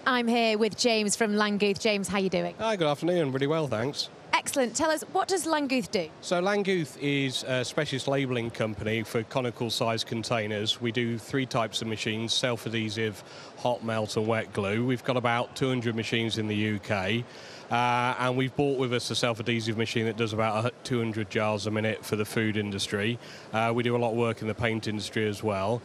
I'm here with James from Langguth. James, how are you doing? Hi, good afternoon. Really well, thanks. Excellent. Tell us, what does Langguth do? So Langguth is a specialist labelling company for conical size containers. We do three types of machines: self-adhesive, hot melt and wet glue. We've got about 200 machines in the UK. And we've bought with us a self-adhesive machine that does about 200 jars a minute for the food industry. We do a lot of work in the paint industry as well.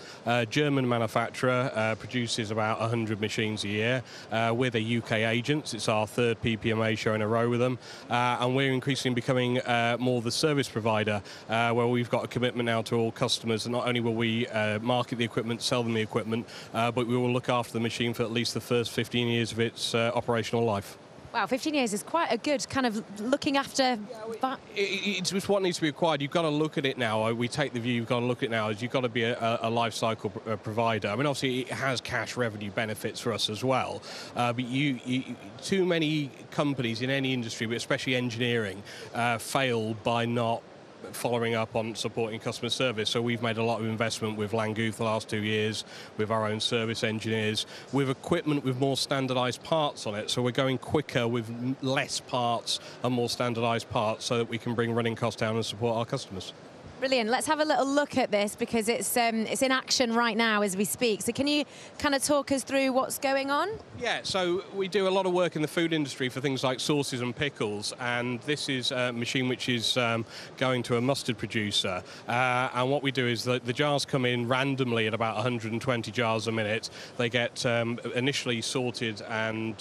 German manufacturer, produces about 100 machines a year. We're the UK agents. It's our third PPMA show in a row with them. And we're increasingly becoming more the service provider, where we've got a commitment now to all customers. And not only will we market the equipment, sell them the equipment, but we will look after the machine for at least the first 15 years of its operational life. Wow, 15 years is quite a good kind of looking after... It's just what needs to be acquired. You've got to look at it now. We take the view you've got to look at it now as you've got to be a life cycle provider. I mean, obviously, it has cash revenue benefits for us as well. But too many companies in any industry, but especially engineering, fail by not following up on supporting customer service. So we've made a lot of investment with Langguth the last 2 years, with our own service engineers, with equipment with more standardised parts on it. So we're going quicker with less parts and more standardised parts so that we can bring running costs down and support our customers. Brilliant. Let's have a little look at this because it's in action right now as we speak. So can you kind of talk us through what's going on? Yeah, so we do a lot of work in the food industry for things like sauces and pickles, and this is a machine which is going to a mustard producer. And what we do is the jars come in randomly at about 120 jars a minute. They get initially sorted and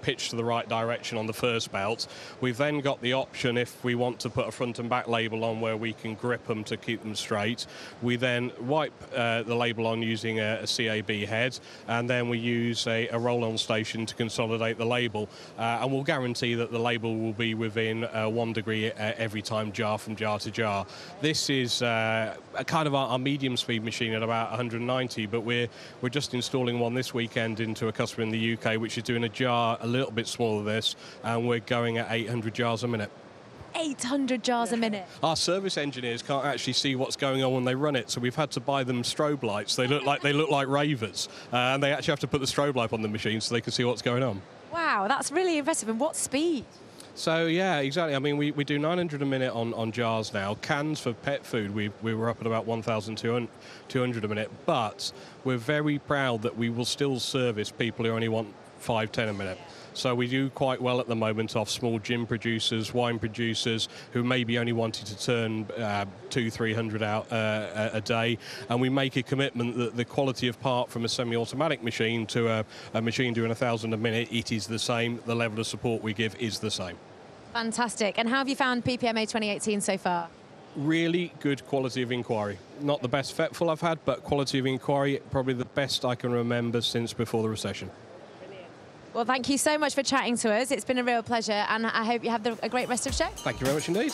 pitched to the right direction on the first belt. We've then got the option, if we want to put a front and back label on, where we can grip them to keep them straight. We then wipe the label on using a CAB head, and then we use a roll-on station to consolidate the label, and we'll guarantee that the label will be within 1 degree every time, jar from jar to jar. This is a kind of our medium speed machine at about 190, but we're just installing one this weekend into a customer in the UK which is doing a jar a little bit smaller than this, and we're going at 800 jars a minute. 800 jars a minute. Our service engineers can't actually see what's going on when they run it, so we've had to buy them strobe lights. They look like ravers, and they actually have to put the strobe light on the machine so they can see what's going on. Wow, that's really impressive. And what speed? So yeah, exactly. I mean, we do 900 a minute on jars now. Cans for pet food, we were up at about 1,200 a minute, but we're very proud that we will still service people who only want 5-10 a minute. So we do quite well at the moment off small gin producers, wine producers who maybe only wanted to turn 200-300 out a day, and we make a commitment that the quality of part from a semi-automatic machine to a machine doing 1,000 a minute, it is the same. The level of support we give is the same. Fantastic. And how have you found PPMA 2018 so far? Really good quality of inquiry. Not the best Fetful I've had, but quality of inquiry, probably the best I can remember since before the recession. Well, thank you so much for chatting to us. It's been a real pleasure, and I hope you have a great rest of the show. Thank you very much indeed.